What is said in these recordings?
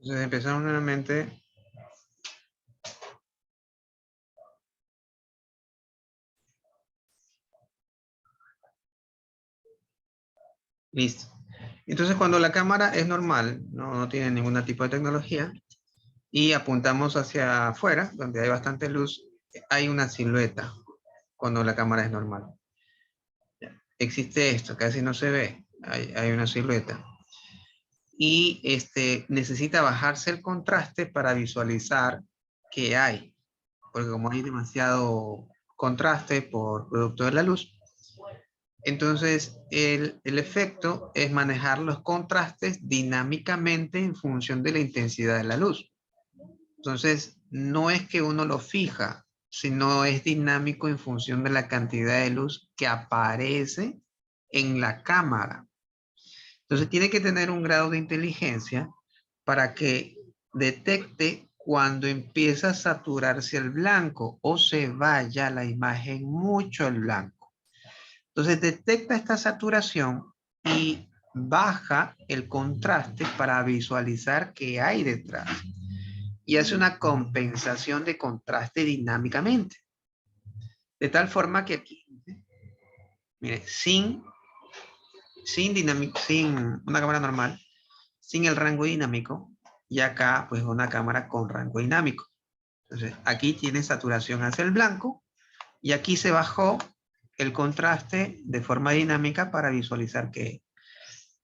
Entonces empezamos nuevamente. Listo. Entonces cuando la cámara es normal, no tiene ningún tipo de tecnología, y apuntamos hacia afuera, donde hay bastante luz, hay una silueta cuando la cámara es normal. Existe esto, casi no se ve, hay una silueta. Y necesita bajarse el contraste para visualizar qué hay, porque como hay demasiado contraste por producto de la luz, entonces el efecto es manejar los contrastes dinámicamente en función de la intensidad de la luz. Entonces, no es que uno lo fija, sino es dinámico en función de la cantidad de luz que aparece en la cámara. Entonces, tiene que tener un grado de inteligencia para que detecte cuando empieza a saturarse el blanco o se vaya la imagen mucho el blanco. Entonces, detecta esta saturación y baja el contraste para visualizar qué hay detrás, y hace una compensación de contraste dinámicamente. De tal forma que aquí, mire, sin una cámara normal, sin el rango dinámico, y acá pues una cámara con rango dinámico. Entonces aquí tiene saturación hacia el blanco, y aquí se bajó el contraste de forma dinámica para visualizar que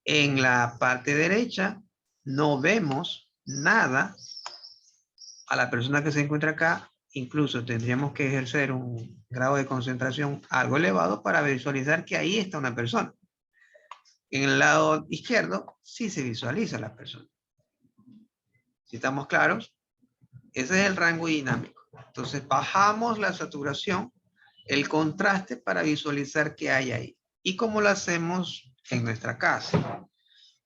en la parte derecha no vemos nada. A la persona que se encuentra acá, incluso tendríamos que ejercer un grado de concentración algo elevado para visualizar que ahí está una persona. En el lado izquierdo sí se visualiza la persona. Si estamos claros, ese es el rango dinámico. Entonces bajamos la saturación, el contraste para visualizar qué hay ahí. ¿Y cómo lo hacemos en nuestra casa?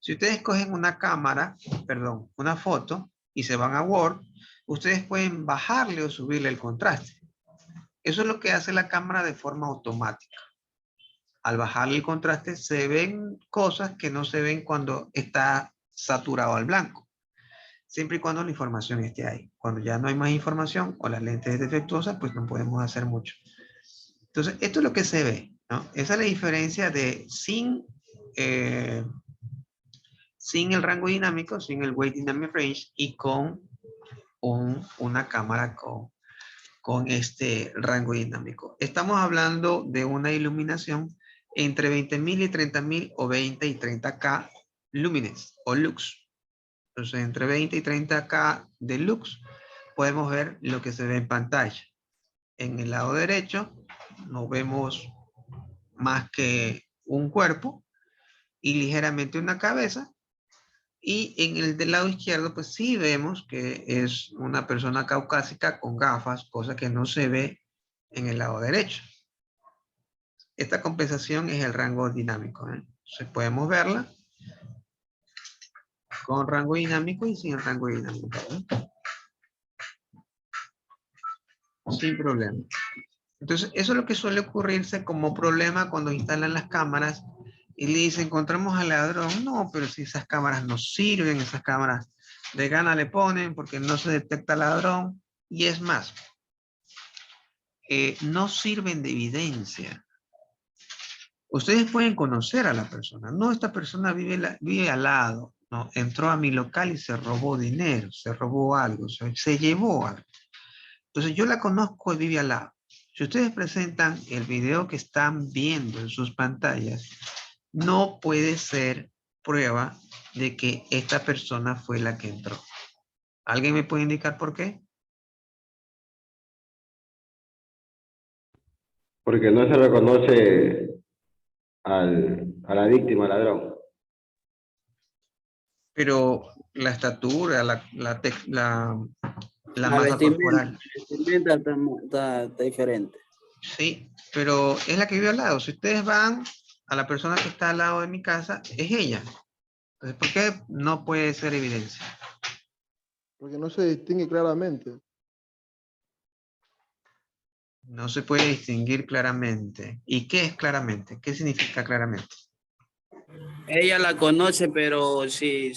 Si ustedes cogen una cámara, perdón, una foto y se van a Word, ustedes pueden bajarle o subirle el contraste. Eso es lo que hace la cámara de forma automática. Al bajarle el contraste se ven cosas que no se ven cuando está saturado al blanco, siempre y cuando la información esté ahí. Cuando ya no hay más información o la lente es defectuosa, pues no podemos hacer mucho. Entonces, esto es lo que se ve, ¿no? Esa es la diferencia de sin el rango dinámico, sin el Weight Dynamic Range, y con una cámara con este rango dinámico. Estamos hablando de una iluminación entre 20.000 y 30.000 o 20 y 30K lúmenes o lux. Entonces, entre 20 y 30K de lux podemos ver lo que se ve en pantalla. En el lado derecho no vemos más que un cuerpo y ligeramente una cabeza. Y en el del lado izquierdo, pues sí vemos que es una persona caucásica con gafas, cosa que no se ve en el lado derecho. Esta compensación es el rango dinámico, ¿eh? Entonces podemos verla con rango dinámico y sin rango dinámico, ¿eh? Sin problema. Entonces, eso es lo que suele ocurrirse como problema cuando instalan las cámaras y le dicen, encontramos al ladrón. No, pero si esas cámaras no sirven, esas cámaras de gana le ponen porque no se detecta ladrón. Y es más, no sirven de evidencia. Ustedes pueden conocer a la persona. No, esta persona vive al lado. No, entró a mi local y se robó dinero, se robó algo, se llevó algo. Entonces yo la conozco y vive al lado. Si ustedes presentan el video que están viendo en sus pantallas, no puede ser prueba de que esta persona fue la que entró. ¿Alguien me puede indicar por qué? Porque no se reconoce a la víctima, al ladrón. Pero la estatura, la La masa corporal. vestimenta está diferente. Sí, pero es la que vive al lado. Si ustedes van a la persona que está al lado de mi casa, es ella. Entonces, ¿por qué no puede ser evidencia? Porque no se distingue claramente. No se puede distinguir claramente. ¿Y qué es claramente? ¿Qué significa claramente? Ella la conoce, pero sí,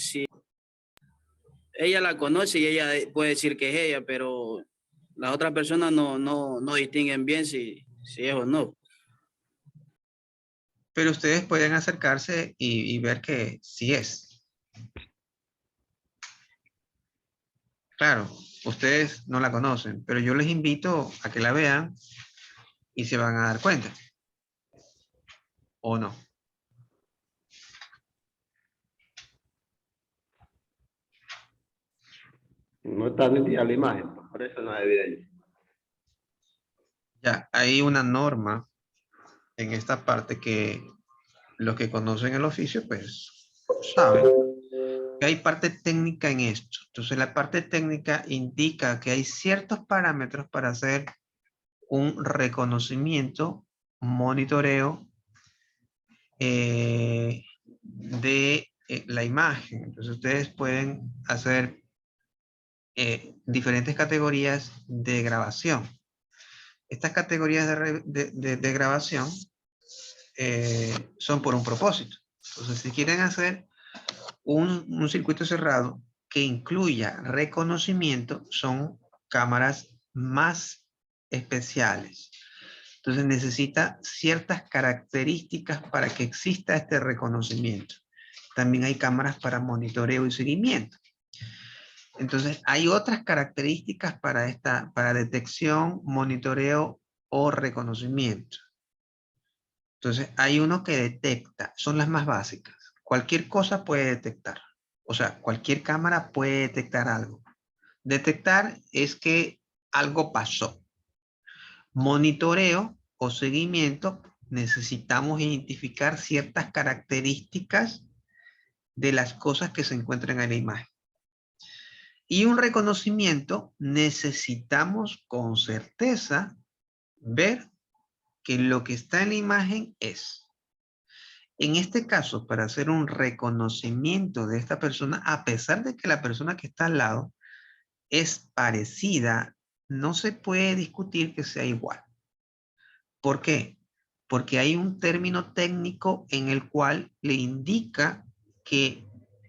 ella la conoce y ella puede decir que es ella, pero las otras personas no distinguen bien si es o no. Pero ustedes pueden acercarse y ver que sí es. Claro, ustedes no la conocen, pero yo les invito a que la vean y se van a dar cuenta. ¿O no? No está nítida la imagen, por eso no hay evidencia. Ya, hay una norma en esta parte que los que conocen el oficio, pues, saben que hay parte técnica en esto. Entonces, la parte técnica indica que hay ciertos parámetros para hacer un reconocimiento, monitoreo de la imagen. Entonces, ustedes pueden hacer diferentes categorías de grabación. Estas categorías de grabación son por un propósito. Entonces, si quieren hacer un circuito cerrado que incluya reconocimiento, son cámaras más especiales. Entonces necesita ciertas características para que exista este reconocimiento. También hay cámaras para monitoreo y seguimiento. Entonces hay otras características para detección, monitoreo o reconocimiento. Entonces, hay uno que detecta, son las más básicas. Cualquier cosa puede detectar. O sea, cualquier cámara puede detectar algo. Detectar es que algo pasó. Monitoreo o seguimiento, necesitamos identificar ciertas características de las cosas que se encuentran en la imagen. Y un reconocimiento, necesitamos con certeza ver que lo que está en la imagen es. En este caso, para hacer un reconocimiento de esta persona, a pesar de que la persona que está al lado es parecida, no se puede discutir que sea igual. ¿Por qué? Porque hay un término técnico en el cual le indica que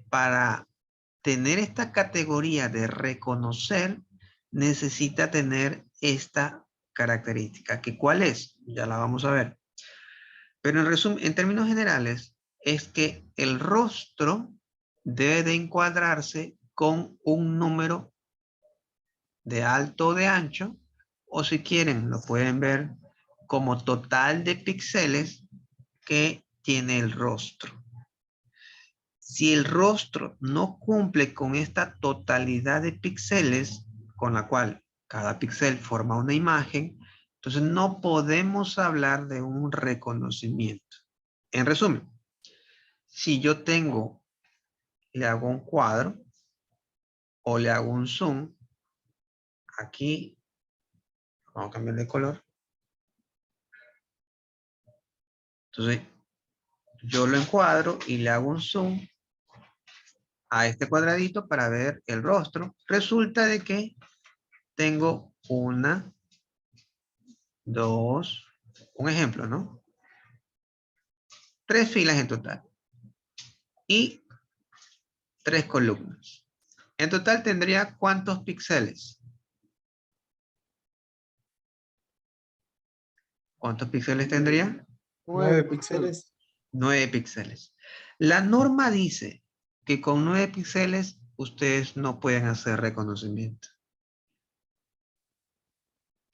para tener esta categoría de reconocer, necesita tener esta característica. ¿Que cuál es? Ya la vamos a ver. Pero en resumen, en términos generales, es que el rostro debe de encuadrarse con un número de alto o de ancho, o si quieren, lo pueden ver como total de píxeles que tiene el rostro. Si el rostro no cumple con esta totalidad de píxeles, con la cual cada píxel forma una imagen, entonces no podemos hablar de un reconocimiento. En resumen, si yo le hago un cuadro o le hago un zoom, aquí, vamos a cambiar de color. Entonces, yo lo encuadro y le hago un zoom a este cuadradito para ver el rostro. Resulta de que tengo una, dos, un ejemplo, ¿no? 3 filas en total y 3 columnas. En total tendría ¿cuántos píxeles? ¿Cuántos píxeles tendría? 9 píxeles. 9 píxeles. La norma dice que con 9 píxeles ustedes no pueden hacer reconocimiento.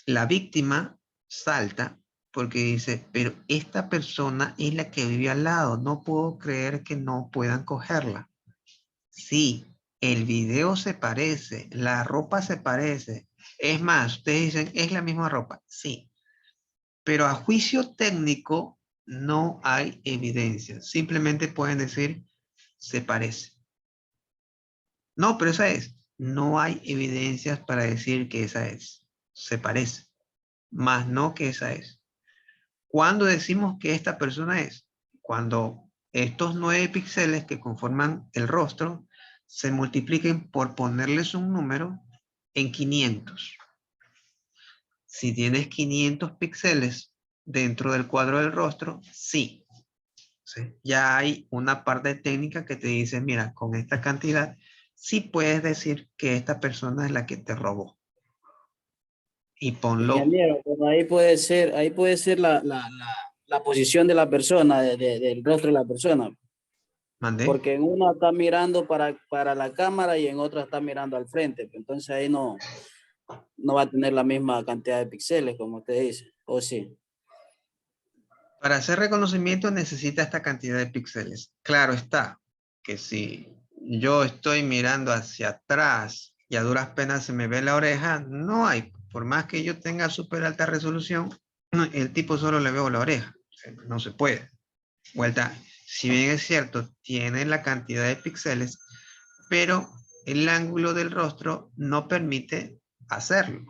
La víctima salta porque dice, pero esta persona es la que vive al lado, no puedo creer que no puedan cogerla. Sí, el video se parece, la ropa se parece. Es más, ustedes dicen, es la misma ropa. Sí, pero a juicio técnico no hay evidencia. Simplemente pueden decir, se parece. No, pero esa es. No hay evidencias para decir que esa es. Se parece, más no que esa es. ¿Cuándo decimos que esta persona es? Cuando estos 9 píxeles que conforman el rostro se multipliquen por ponerles un número en 500. Si tienes 500 píxeles dentro del cuadro del rostro, sí. ¿Sí? Ya hay una parte técnica que te dice, mira, con esta cantidad sí puedes decir que esta persona es la que te robó. Y ponlo, Ingeniero, pero ahí puede ser la posición de la persona, del rostro de la persona. mandé. Porque en una está mirando para la cámara y en otra está mirando al frente. Entonces ahí no va a tener la misma cantidad de píxeles, como usted dice. ¿O sí? Para hacer reconocimiento necesita esta cantidad de píxeles. Claro está que si yo estoy mirando hacia atrás y a duras penas se me ve la oreja, no hay. Por más que yo tenga súper alta resolución, el tipo solo le veo la oreja. No se puede. Vuelta, si bien es cierto, tiene la cantidad de píxeles, pero el ángulo del rostro no permite hacerlo.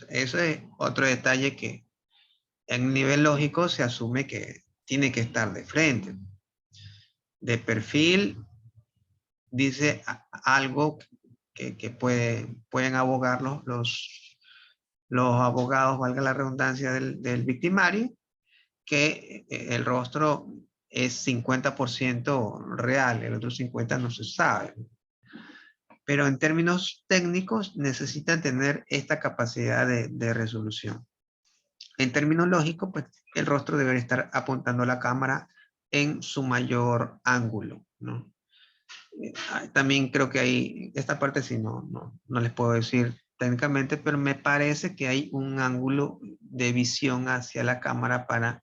Eso es otro detalle que en nivel lógico se asume que tiene que estar de frente. De perfil dice algo que pueden abogar los abogados, valga la redundancia del victimario, que el rostro es 50% real, el otro 50% no se sabe. Pero en términos técnicos necesitan tener esta capacidad de resolución. En términos lógicos, pues el rostro debe estar apuntando a la cámara en su mayor ángulo, ¿no? También creo que hay, esta parte sí no les puedo decir técnicamente, pero me parece que hay un ángulo de visión hacia la cámara para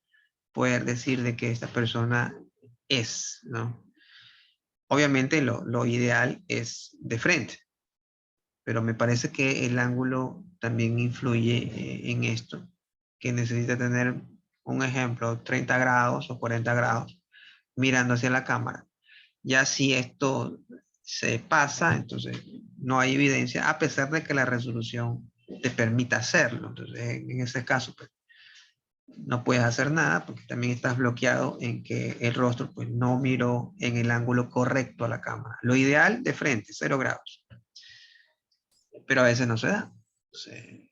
poder decir de que esta persona es, ¿no? Obviamente lo ideal es de frente, pero me parece que el ángulo también influye en esto, que necesita tener un ejemplo, 30 grados o 40 grados mirando hacia la cámara. Ya si esto se pasa, entonces no hay evidencia, a pesar de que la resolución te permita hacerlo. Entonces, en ese caso, pues, no puedes hacer nada porque también estás bloqueado en que el rostro pues, no miró en el ángulo correcto a la cámara. Lo ideal de frente, 0 grados. Pero a veces no se da. Entonces,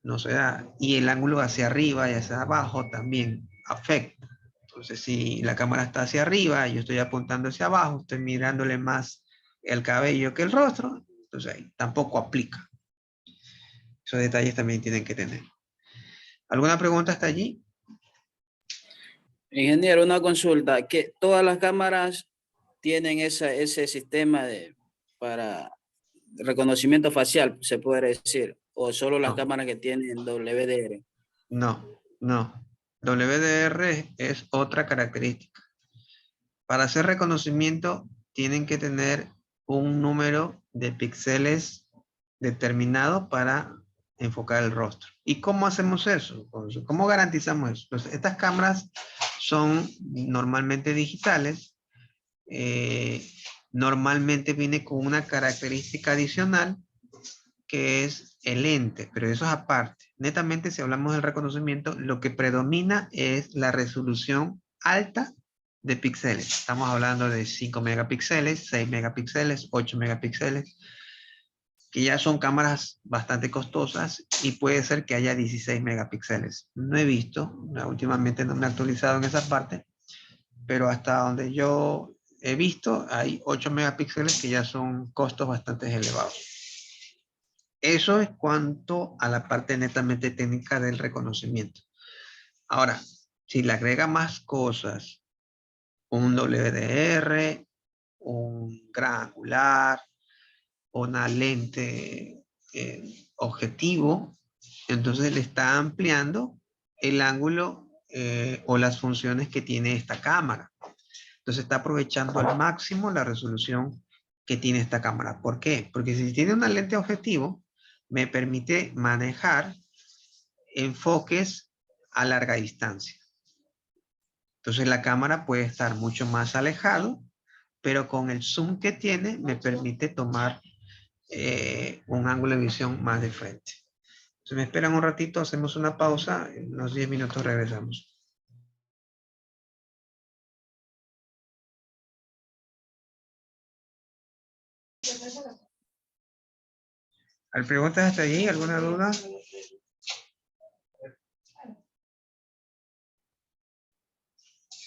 no se da. Y el ángulo hacia arriba y hacia abajo también afecta. Entonces, si la cámara está hacia arriba y yo estoy apuntando hacia abajo, estoy mirándole más el cabello que el rostro, entonces ahí tampoco aplica. Esos detalles también tienen que tener. ¿Alguna pregunta hasta allí? Ingeniero, una consulta, que todas las cámaras tienen ese sistema para reconocimiento facial, se puede decir, o solo las No, cámaras que tienen WDR. no. WDR es otra característica. Para hacer reconocimiento tienen que tener un número de píxeles determinado para enfocar el rostro. ¿Y cómo hacemos eso? ¿Cómo garantizamos eso? Pues estas cámaras son normalmente digitales. Normalmente viene con una característica adicional que es el lente, pero eso es aparte. Netamente, si hablamos del reconocimiento, lo que predomina es la resolución alta de píxeles. Estamos hablando de 5 megapíxeles, 6 megapíxeles, 8 megapíxeles, que ya son cámaras bastante costosas y puede ser que haya 16 megapíxeles. No he visto, últimamente no me he actualizado en esa parte, pero hasta donde yo he visto hay 8 megapíxeles que ya son costos bastante elevados. Eso es cuanto a la parte netamente técnica del reconocimiento. Ahora, si le agrega más cosas, un WDR, un gran angular, una lente objetivo, entonces le está ampliando el ángulo o las funciones que tiene esta cámara. Entonces está aprovechando al máximo la resolución que tiene esta cámara. ¿Por qué? Porque si tiene una lente objetivo, me permite manejar enfoques a larga distancia. Entonces la cámara puede estar mucho más alejado, pero con el zoom que tiene me permite tomar un ángulo de visión más de frente. Si me esperan un ratito, hacemos una pausa, en unos 10 minutos regresamos. ¿Hay preguntas hasta allí? ¿Alguna duda?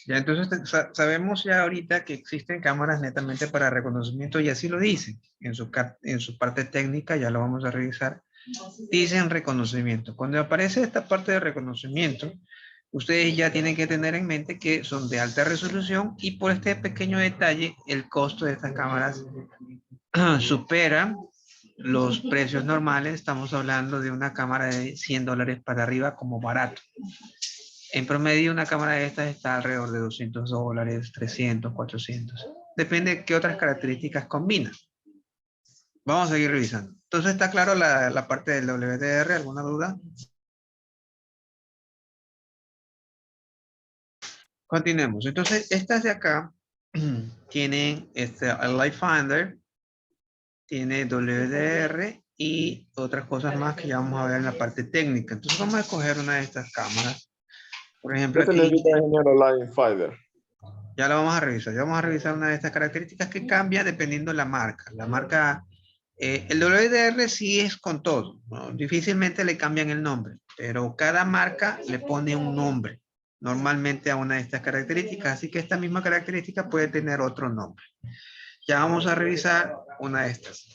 Ya, entonces sabemos ya ahorita que existen cámaras netamente para reconocimiento y así lo dicen. En su parte técnica, ya lo vamos a revisar, dicen reconocimiento. Cuando aparece esta parte de reconocimiento, ustedes ya tienen que tener en mente que son de alta resolución y por este pequeño detalle, el costo de estas cámaras supera los precios normales. Estamos hablando de una cámara de $100 para arriba como barato. En promedio, una cámara de estas está alrededor de $200, 300, 400. Depende de qué otras características combina. Vamos a seguir revisando. Entonces, ¿está claro la parte del WDR? ¿Alguna duda? Continuemos. Entonces, estas de acá tienen el Light Finder, tiene WDR y otras cosas más que ya vamos a ver en la parte técnica. Entonces, vamos a escoger una de estas cámaras. Por ejemplo, ¿Qué se aquí necesita, ingeniero Line Finder? ya lo vamos a revisar. Ya vamos a revisar una de estas características que cambia dependiendo de la marca. La marca, el WDR sí es con todo, ¿no? Difícilmente le cambian el nombre, pero cada marca le pone un nombre normalmente a una de estas características, así que esta misma característica puede tener otro nombre. Ya vamos a revisar una de estas.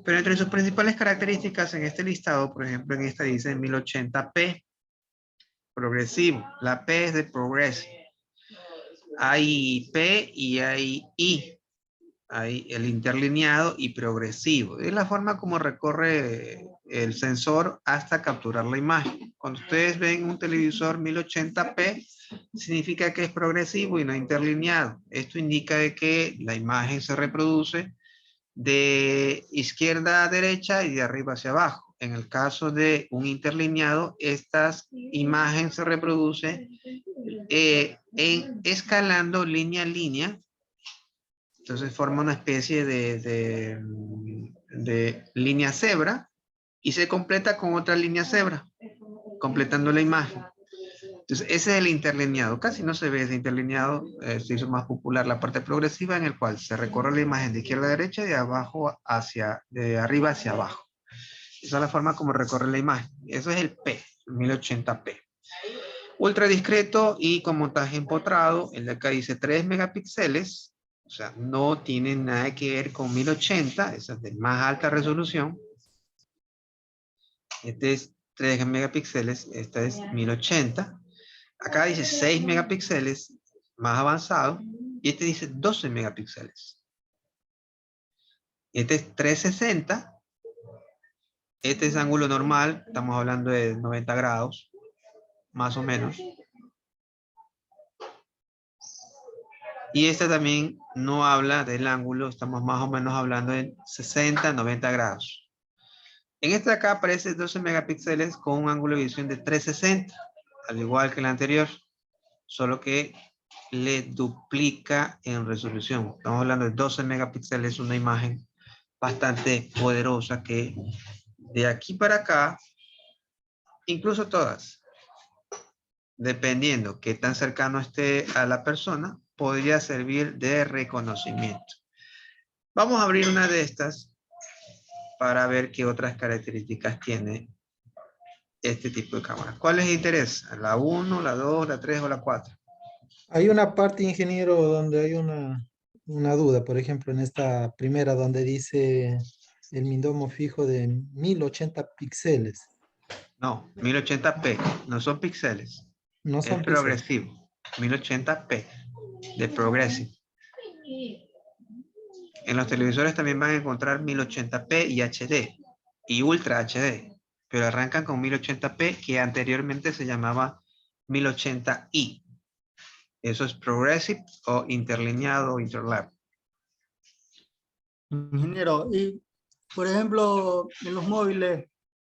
Pero entre sus principales características en este listado, por ejemplo, en esta dice 1080p, progresivo. La P es de progressive. Hay P y hay I. Hay el interlineado y progresivo. Es la forma como recorre el sensor hasta capturar la imagen. Cuando ustedes ven un televisor 1080p, significa que es progresivo y no interlineado. Esto indica de que la imagen se reproduce de izquierda a derecha y de arriba hacia abajo. En el caso de un interlineado, estas imágenes se reproducen en escalando línea a línea. Entonces forma una especie de línea cebra y se completa con otra línea cebra, completando la imagen. Entonces ese es el interlineado. Casi no se ve ese interlineado. Se hizo más popular la parte progresiva en el cual se recorre la imagen de izquierda a derecha y de arriba hacia abajo. Esa es la forma como recorre la imagen. Eso es el P, 1080p. Ultra discreto y con montaje empotrado. El de acá dice 3 megapíxeles. O sea, no tiene nada que ver con 1080. Esa es de más alta resolución. Este es 3 megapíxeles. Esta es 1080. Acá dice 6 megapíxeles, más avanzado. Y este dice 12 megapíxeles. Este es 360. Este es ángulo normal. Estamos hablando de 90 grados. Más o menos. Y esta también no habla del ángulo, estamos más o menos hablando de 60, 90 grados. En esta de acá aparece 12 megapíxeles con un ángulo de visión de 360, al igual que el anterior, solo que le duplica en resolución. Estamos hablando de 12 megapíxeles, una imagen bastante poderosa que de aquí para acá, incluso todas, dependiendo qué tan cercano esté a la persona, podría servir de reconocimiento. Vamos a abrir una de estas para ver qué otras características tiene este tipo de cámara. ¿Cuál les interesa? ¿La 1, la 2, la 3 o la 4? Hay una parte, ingeniero, donde hay una duda. Por ejemplo, en esta primera donde dice el mindomo fijo de 1080 píxeles. No, 1080p, no son píxeles. No Es son píxeles. progresivo. 1080p, de progressive. En los televisores también van a encontrar 1080p y HD, y Ultra HD, pero arrancan con 1080p, que anteriormente se llamaba 1080i. Eso es progressive o interlineado o interlap. Ingeniero, y por ejemplo, en los móviles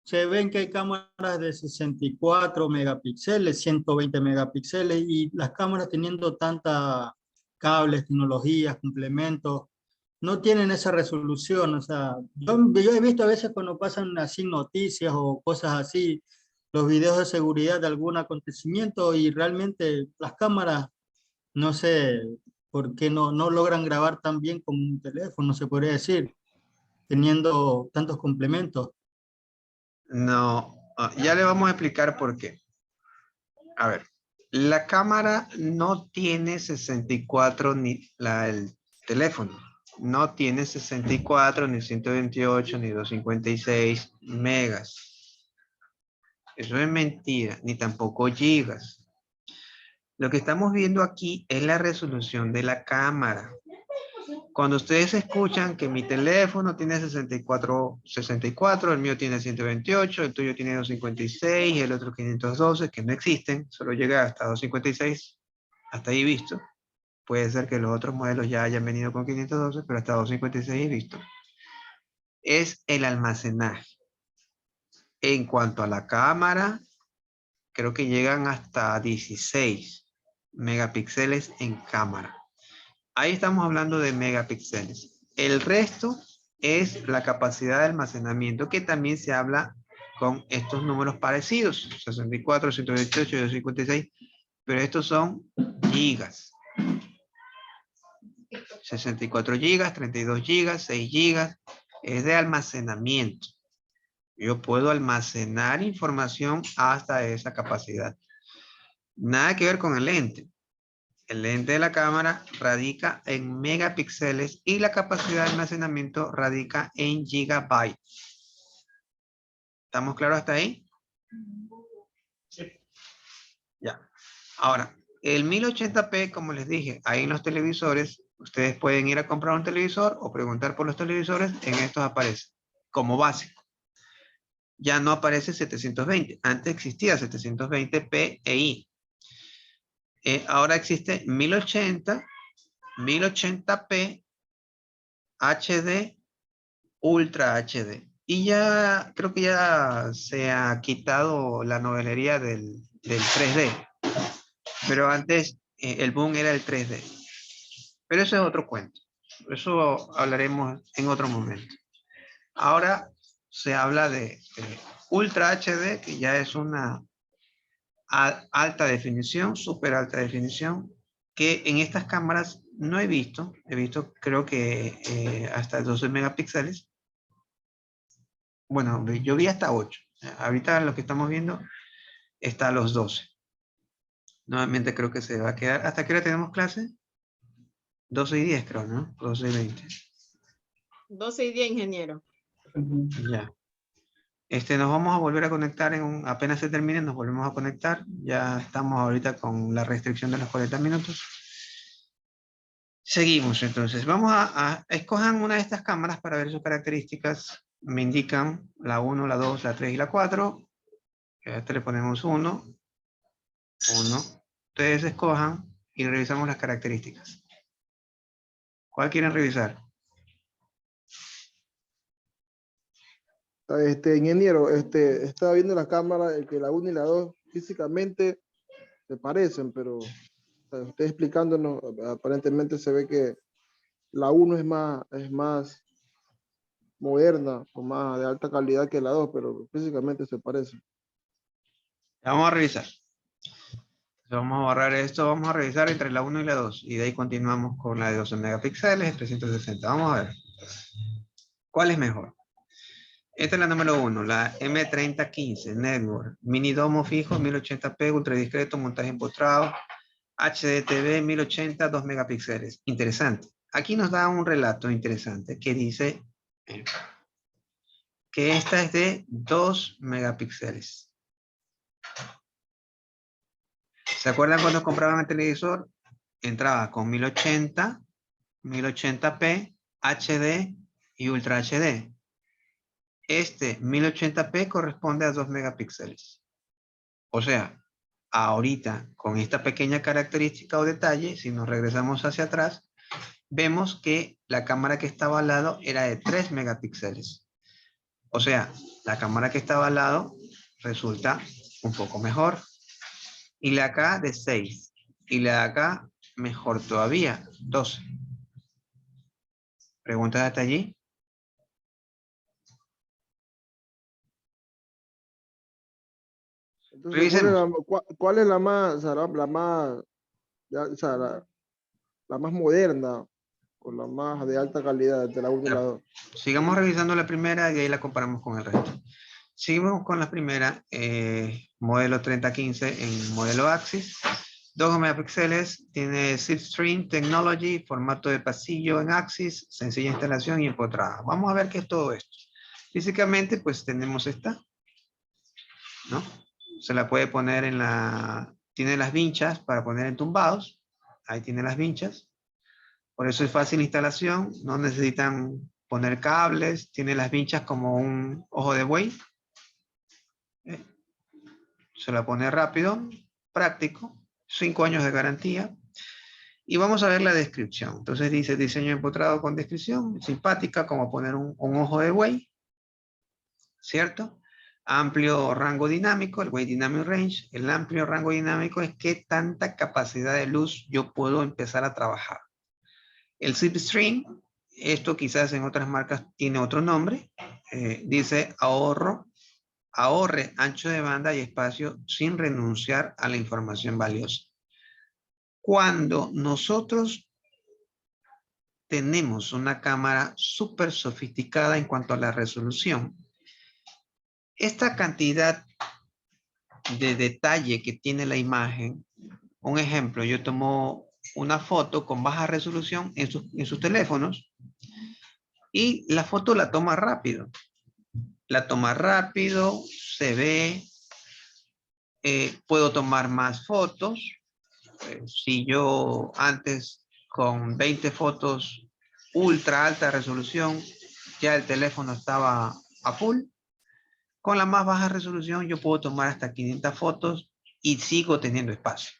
se ven que hay cámaras de 64 megapíxeles, 120 megapíxeles y las cámaras teniendo tantas cables, tecnologías, complementos, no tienen esa resolución. O sea, yo he visto a veces cuando pasan así noticias o cosas así, los videos de seguridad de algún acontecimiento y realmente las cámaras, no sé por qué no logran grabar tan bien como un teléfono, se podría decir, teniendo tantos complementos. No, ya le vamos a explicar por qué. A ver, La cámara no tiene 64 ni el teléfono. No tiene 64, ni 128, ni 256 megas. Eso es mentira, ni tampoco gigas. Lo que estamos viendo aquí es la resolución de la cámara. Cuando ustedes escuchan que mi teléfono tiene 64, el mío tiene 128, el tuyo tiene 256, el otro 512, que no existen, solo llega hasta 256, hasta ahí visto. Puede ser que los otros modelos ya hayan venido con 512, pero hasta 256 he visto. Es el almacenaje. En cuanto a la cámara, creo que llegan hasta 16 megapíxeles en cámara. Ahí estamos hablando de megapíxeles. El resto es la capacidad de almacenamiento, que también se habla con estos números parecidos, 64, 128, 256, pero estos son gigas. 64 gigas, 32 gigas, 6 gigas, es de almacenamiento. Yo puedo almacenar información hasta esa capacidad. Nada que ver con el lente. El lente de la cámara radica en megapíxeles y la capacidad de almacenamiento radica en gigabytes. ¿Estamos claros hasta ahí? Sí. Ya. Ahora, el 1080p, como les dije, ahí en los televisores, ustedes pueden ir a comprar un televisor o preguntar por los televisores, en estos aparece como básico. Ya no aparece 720. Antes existía 720p e I. Ahora existe 1080, 1080p, HD, Ultra HD. Y ya creo que ya se ha quitado la novelería del 3D. Pero antes el boom era el 3D. Pero eso es otro cuento. Eso hablaremos en otro momento. Ahora se habla de Ultra HD, que ya es una alta definición, súper alta definición, que en estas cámaras no he visto creo que hasta 12 megapíxeles. Bueno, yo vi hasta 8. Ahorita lo que estamos viendo está a los 12. Nuevamente creo que se va a quedar. ¿Hasta qué hora tenemos clase? 12:10 creo, ¿no? 12:20. 12:10, ingeniero. Ya. Nos vamos a volver a conectar apenas se termine, nos volvemos a conectar. Ya estamos ahorita con la restricción de los 40 minutos. Seguimos entonces. Vamos a escojan una de estas cámaras para ver sus características. Me indican la 1, la 2, la 3 y la 4. A este le ponemos 1. Ustedes escojan y revisamos las características. ¿Cuál quieren revisar? Ingeniero, estaba viendo la cámara, que la 1 y la 2 físicamente se parecen, pero usted explicándonos, aparentemente se ve que la 1 es más moderna o más de alta calidad que la 2, pero físicamente se parecen. Vamos a revisar. Vamos a borrar esto, vamos a revisar entre la 1 y la 2. Y de ahí continuamos con la de 12 megapíxeles, 360. Vamos a ver. ¿Cuál es mejor? Esta es la número 1, la M3015 Network. Mini domo fijo, 1080p, ultra discreto, montaje empotrado, HDTV 1080, 2 megapíxeles. Interesante. Aquí nos da un relato interesante que dice que esta es de 2 megapíxeles. ¿Se acuerdan cuando compraban el televisor? Entraba con 1080, 1080p, HD y Ultra HD. 1080p corresponde a 2 megapíxeles. O sea, ahorita con esta pequeña característica o detalle, si nos regresamos hacia atrás, vemos que la cámara que estaba al lado era de 3 megapíxeles. O sea, la cámara que estaba al lado resulta un poco mejor. Y la acá de 6. Y la de acá mejor todavía, 12. ¿Preguntas hasta allí? Entonces, ¿cuál es la más, o sea, la más, o sea, la más moderna o la más de alta calidad de la 1 y la 2? Sigamos revisando la primera y ahí la comparamos con el resto. Seguimos con la primera, modelo 3015 en modelo Axis. 2 megapíxeles, tiene Slipstream Technology, formato de pasillo en Axis, sencilla instalación y empotrada. Vamos a ver qué es todo esto. Físicamente, pues tenemos esta, ¿no? Se la puede poner en la... Tiene las vinchas para poner entumbados. Ahí tiene las vinchas. Por eso es fácil instalación. No necesitan poner cables. Tiene las vinchas como un ojo de buey. Se la pone rápido, práctico. 5 años de garantía. Y vamos a ver la descripción. Entonces dice diseño empotrado con descripción. Simpática, como poner un ojo de buey. ¿Cierto? Amplio rango dinámico, el Wide Dynamic Range. El amplio rango dinámico es qué tanta capacidad de luz yo puedo empezar a trabajar. El Slipstream, esto quizás en otras marcas tiene otro nombre. Dice ahorre ancho de banda y espacio sin renunciar a la información valiosa. Cuando nosotros tenemos una cámara súper sofisticada en cuanto a la resolución, esta cantidad de detalle que tiene la imagen, un ejemplo, yo tomo una foto con baja resolución en sus teléfonos y la foto la toma rápido. La toma rápido, se ve, puedo tomar más fotos. Si yo antes con 20 fotos ultra alta resolución, ya el teléfono estaba a full. Con la más baja resolución yo puedo tomar hasta 500 fotos y sigo teniendo espacio.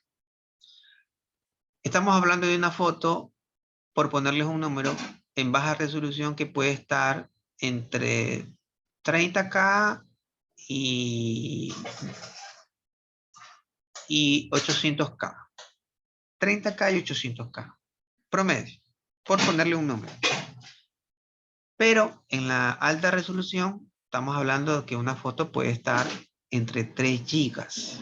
Estamos hablando de una foto, por ponerles un número, en baja resolución que puede estar entre 30K y 800K. 30K y 800K. Promedio, por ponerle un número. Pero en la alta resolución, estamos hablando de que una foto puede estar entre 3 gigas.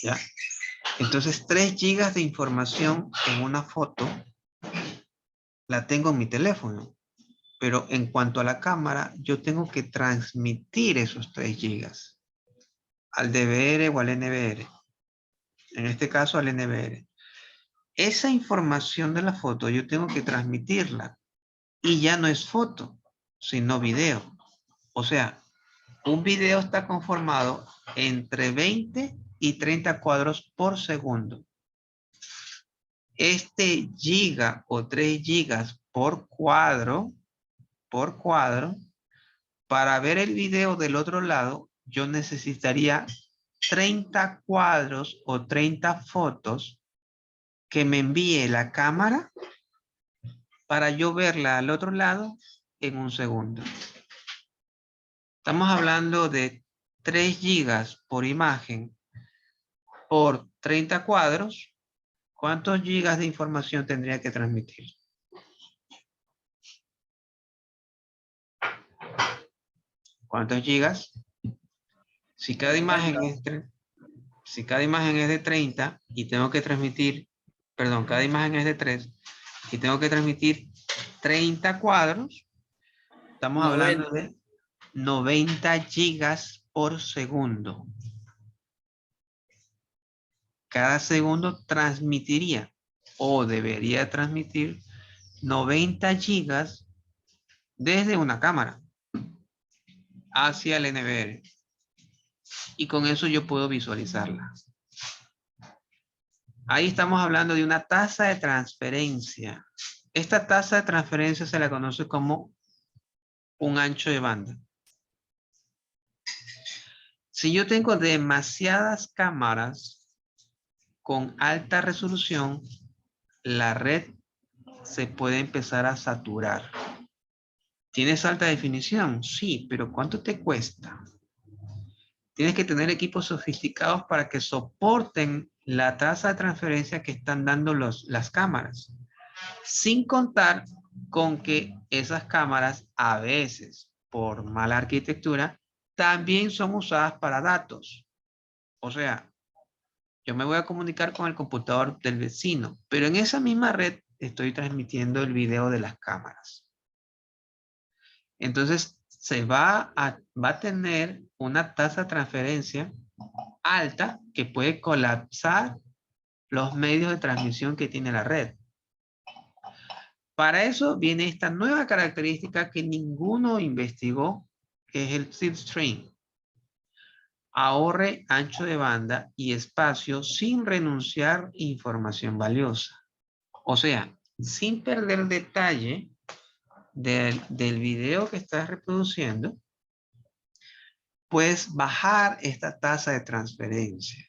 ¿Ya? Entonces, 3 gigas de información en una foto la tengo en mi teléfono. Pero en cuanto a la cámara, yo tengo que transmitir esos 3 gigas al DVR o al NVR. En este caso, al NVR. Esa información de la foto yo tengo que transmitirla. Y ya no es foto, sino video. O sea, un video está conformado entre 20 y 30 cuadros por segundo. Este giga o 3 gigas por cuadro, para ver el video del otro lado, yo necesitaría 30 cuadros o 30 fotos que me envíe la cámara para yo verla al otro lado en un segundo. Estamos hablando de 3 gigas por imagen por 30 cuadros. ¿Cuántos gigas de información tendría que transmitir? ¿Cuántos gigas? Si cada imagen es de 30 y tengo que transmitir, perdón, cada imagen es de 3 y tengo que transmitir 30 cuadros, estamos hablando de 90 gigas por segundo. Cada segundo transmitiría o debería transmitir 90 gigas desde una cámara hacia el NVR. Y con eso yo puedo visualizarla. Ahí estamos hablando de una tasa de transferencia. Esta tasa de transferencia se la conoce como un ancho de banda. Si yo tengo demasiadas cámaras con alta resolución, la red se puede empezar a saturar. ¿Tienes alta definición? Sí, pero ¿cuánto te cuesta? Tienes que tener equipos sofisticados para que soporten la tasa de transferencia que están dando las cámaras. Sin contar con que esas cámaras a veces, por mala arquitectura, también son usadas para datos. O sea, yo me voy a comunicar con el computador del vecino, pero en esa misma red estoy transmitiendo el video de las cámaras. Entonces, va a tener una tasa de transferencia alta que puede colapsar los medios de transmisión que tiene la red. Para eso viene esta nueva característica que ninguno investigó, que es el slipstream. Ahorre ancho de banda y espacio sin renunciar a información valiosa. O sea, sin perder detalle del video que estás reproduciendo, puedes bajar esta tasa de transferencia.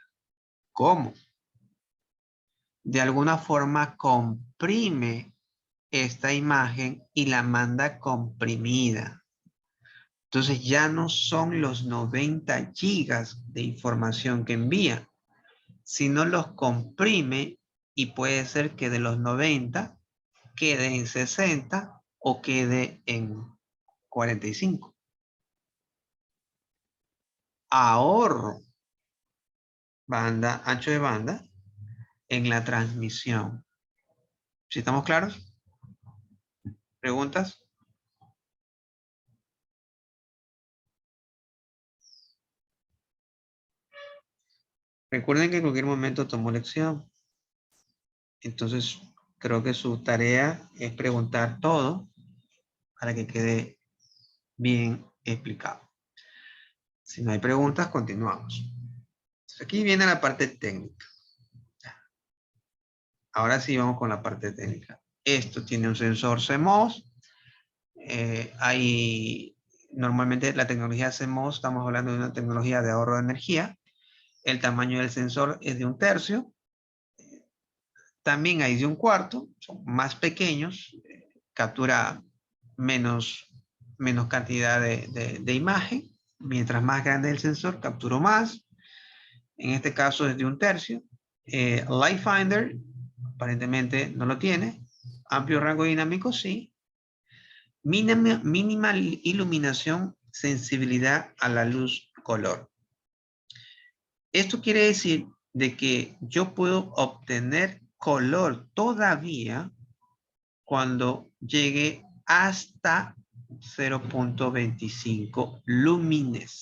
¿Cómo? De alguna forma comprime esta imagen y la manda comprimida. Entonces ya no son los 90 gigas de información que envía, sino los comprime y puede ser que de los 90 quede en 60 o quede en 45. Ahorro ancho de banda en la transmisión. ¿Sí estamos claros? ¿Preguntas? Recuerden que en cualquier momento tomó lección. Entonces, creo que su tarea es preguntar todo para que quede bien explicado. Si no hay preguntas, continuamos. Entonces, aquí viene la parte técnica. Ahora sí vamos con la parte técnica. Esto tiene un sensor CMOS. Normalmente la tecnología CMOS, estamos hablando de una tecnología de ahorro de energía. El tamaño del sensor es de 1/3. También hay de 1/4, son más pequeños, captura menos cantidad de imagen. Mientras más grande el sensor, capturo más. En este caso es de 1/3. Light Finder, aparentemente no lo tiene. Amplio rango dinámico, sí. Mínima iluminación, sensibilidad a la luz color. Esto quiere decir de que yo puedo obtener color todavía cuando llegue hasta 0.25 lúmenes.